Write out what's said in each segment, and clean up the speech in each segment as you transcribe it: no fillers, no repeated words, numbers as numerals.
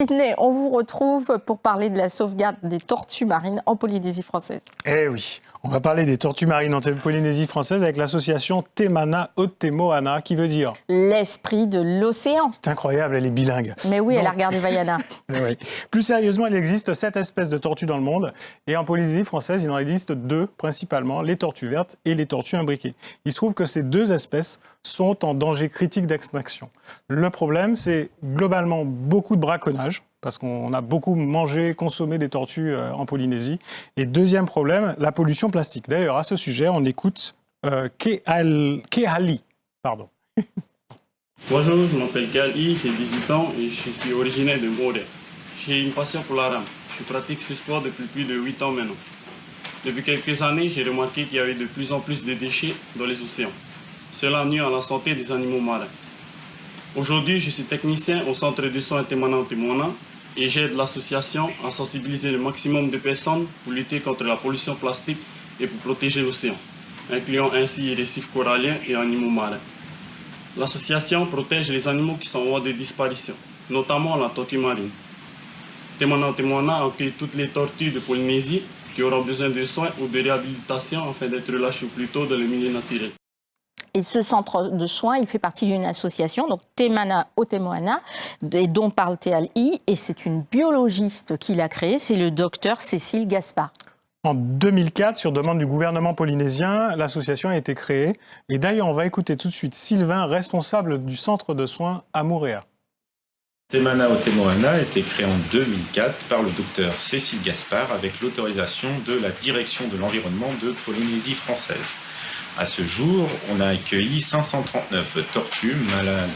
Sydney, on vous retrouve pour parler de la sauvegarde des tortues marines en Polynésie française. Eh oui, on va parler des tortues marines en Polynésie française avec l'association Te Mana o Te Moana, qui veut dire l'esprit de l'océan. C'est incroyable, elle est bilingue. Mais oui, elle a regardé Vaiana. Oui. Plus sérieusement, il existe 7 espèces de tortues dans le monde. Et en Polynésie française, il en existe 2 principalement, les tortues vertes et les tortues imbriquées. Il se trouve que ces 2 espèces sont en danger critique d'extinction. Le problème, c'est globalement beaucoup de braconnage, parce qu'on a beaucoup mangé, consommé des tortues en Polynésie. Et deuxième problème, la pollution plastique. D'ailleurs, à ce sujet, on écoute Kehali. Pardon. Bonjour, je m'appelle Kehali, j'ai 18 ans et je suis originaire de Morée. J'ai une passion pour la rame. Je pratique ce sport depuis plus de 8 ans maintenant. Depuis quelques années, j'ai remarqué qu'il y avait de plus en plus de déchets dans les océans. Cela nuit à la santé des animaux marins. Aujourd'hui, je suis technicien au centre de soins Te Mana o Te Moana et j'aide l'association à sensibiliser le maximum de personnes pour lutter contre la pollution plastique et pour protéger l'océan, incluant ainsi les récifs coralliens et animaux marins. L'association protège les animaux qui sont en voie de disparition, notamment la tortue marine. Te Mana o Te Moana accueille toutes les tortues de Polynésie qui auront besoin de soins ou de réhabilitation afin d'être relâchées au plus tôt dans le milieu naturel. Et ce centre de soins, il fait partie d'une association, donc Te Mana o Te Moana, dont parle Kehali, et c'est une biologiste qui l'a créée, c'est le docteur Cécile Gaspard. En 2004, sur demande du gouvernement polynésien, l'association a été créée. Et d'ailleurs, on va écouter tout de suite Sylvain, responsable du centre de soins à Moorea. Te Mana o Te Moana a été créé en 2004 par le docteur Cécile Gaspard avec l'autorisation de la direction de l'environnement de Polynésie française. À ce jour, on a accueilli 539 tortues malades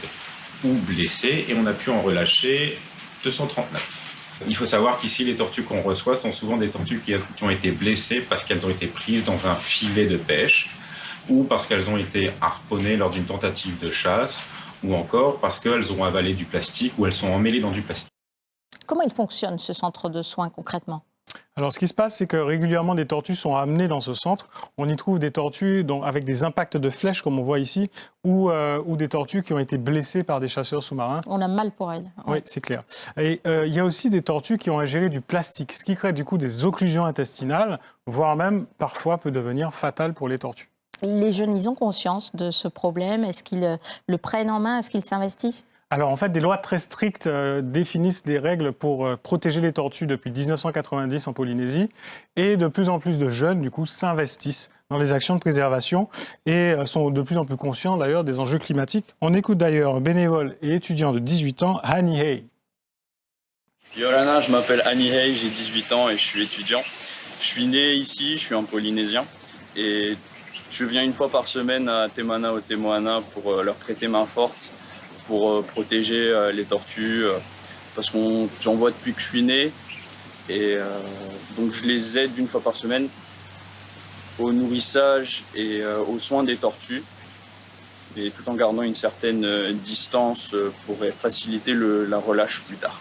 ou blessées et on a pu en relâcher 239. Il faut savoir qu'ici, les tortues qu'on reçoit sont souvent des tortues qui ont été blessées parce qu'elles ont été prises dans un filet de pêche ou parce qu'elles ont été harponnées lors d'une tentative de chasse ou encore parce qu'elles ont avalé du plastique ou elles sont emmêlées dans du plastique. Comment il fonctionne, ce centre de soins, concrètement ? Alors, ce qui se passe, c'est que régulièrement, des tortues sont amenées dans ce centre. On y trouve des tortues avec des impacts de flèches, comme on voit ici, ou des tortues qui ont été blessées par des chasseurs sous-marins. On a mal pour elles. Oui, c'est clair. Et il y a aussi des tortues qui ont ingéré du plastique, ce qui crée du coup des occlusions intestinales, voire même, parfois, peut devenir fatal pour les tortues. Les jeunes, ils ont conscience de ce problème. Est-ce qu'ils le prennent en main ? Est-ce qu'ils s'investissent ? Alors en fait, des lois très strictes définissent des règles pour protéger les tortues depuis 1990 en Polynésie. Et de plus en plus de jeunes, du coup, s'investissent dans les actions de préservation et sont de plus en plus conscients d'ailleurs des enjeux climatiques. On écoute d'ailleurs un bénévole et étudiant de 18 ans, Hani Hey. Yorana, je m'appelle Hani Hey, j'ai 18 ans et je suis étudiant. Je suis né ici, je suis un Polynésien et je viens une fois par semaine à Te Mana o Te Moana pour leur prêter main forte, pour protéger les tortues, parce que j'en vois depuis que je suis né. Et donc je les aide une fois par semaine au nourrissage et aux soins des tortues, et tout en gardant une certaine distance pour faciliter la relâche plus tard.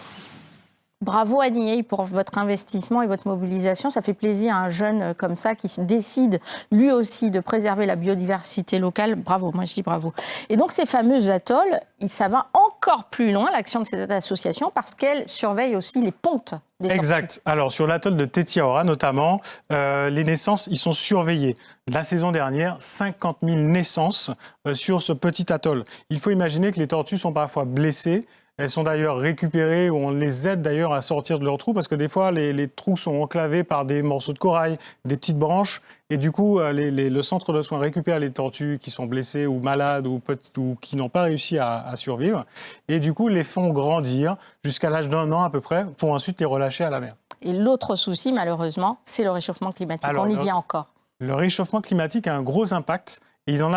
Bravo Annie pour votre investissement et votre mobilisation. Ça fait plaisir à un jeune comme ça qui décide lui aussi de préserver la biodiversité locale. Bravo, moi je dis bravo. Et donc ces fameux atolls, ça va encore plus loin, l'action de cette association, parce qu'elle surveille aussi les pontes des tortues. Exact. Alors sur l'atoll de Tetiaora notamment, les naissances, ils sont surveillés. La saison dernière, 50 000 naissances sur ce petit atoll. Il faut imaginer que les tortues sont parfois blessées. Elles sont d'ailleurs récupérées, ou on les aide d'ailleurs à sortir de leurs trous, parce que des fois, les trous sont enclavés par des morceaux de corail, des petites branches, et du coup, le centre de soins récupère les tortues qui sont blessées ou malades ou qui n'ont pas réussi à survivre, et du coup, les font grandir jusqu'à l'âge d'1 an à peu près, pour ensuite les relâcher à la mer. Et l'autre souci, malheureusement, c'est le réchauffement climatique. Alors, on y vient encore. Le réchauffement climatique a un gros impact. Et il en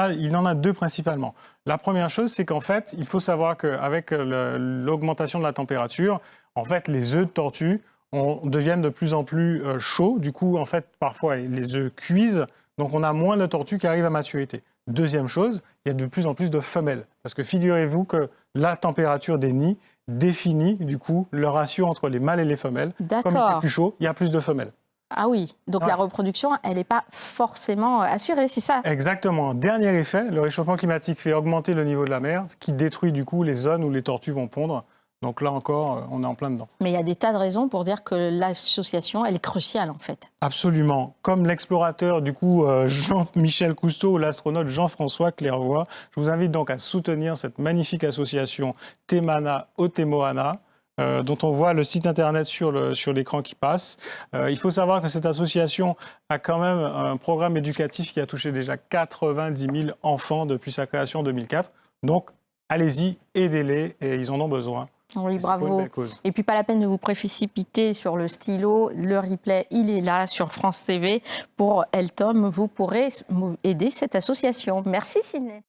a 2 principalement. La première chose, c'est qu'en fait, il faut savoir qu'avec l'augmentation de la température, en fait, les œufs de tortue deviennent de plus en plus chauds. Du coup, en fait, parfois, les œufs cuisent. Donc, on a moins de tortues qui arrivent à maturité. Deuxième chose, il y a de plus en plus de femelles. Parce que figurez-vous que la température des nids définit, du coup, le ratio entre les mâles et les femelles. D'accord. Comme il fait plus chaud, il y a plus de femelles. Ah oui, donc la reproduction, elle n'est pas forcément assurée, c'est ça ? Exactement. Dernier effet, le réchauffement climatique fait augmenter le niveau de la mer, qui détruit du coup les zones où les tortues vont pondre. Donc là encore, on est en plein dedans. Mais il y a des tas de raisons pour dire que l'association, elle est cruciale en fait. Absolument. Comme l'explorateur, du coup, Jean-Michel Cousteau ou l'astronaute Jean-François Clairvoy, je vous invite donc à soutenir cette magnifique association Te Mana o Te Moana, dont on voit le site internet sur l'écran qui passe. Il faut savoir que cette association a quand même un programme éducatif qui a touché déjà 90 000 enfants depuis sa création en 2004. Donc, allez-y, aidez-les, et ils en ont besoin. Oui, C'est pour une bravo. belle cause. Et puis pas la peine de vous précipiter sur le stylo. Le replay, il est là sur France TV. Pour Eltom, vous pourrez aider cette association. Merci Sidney.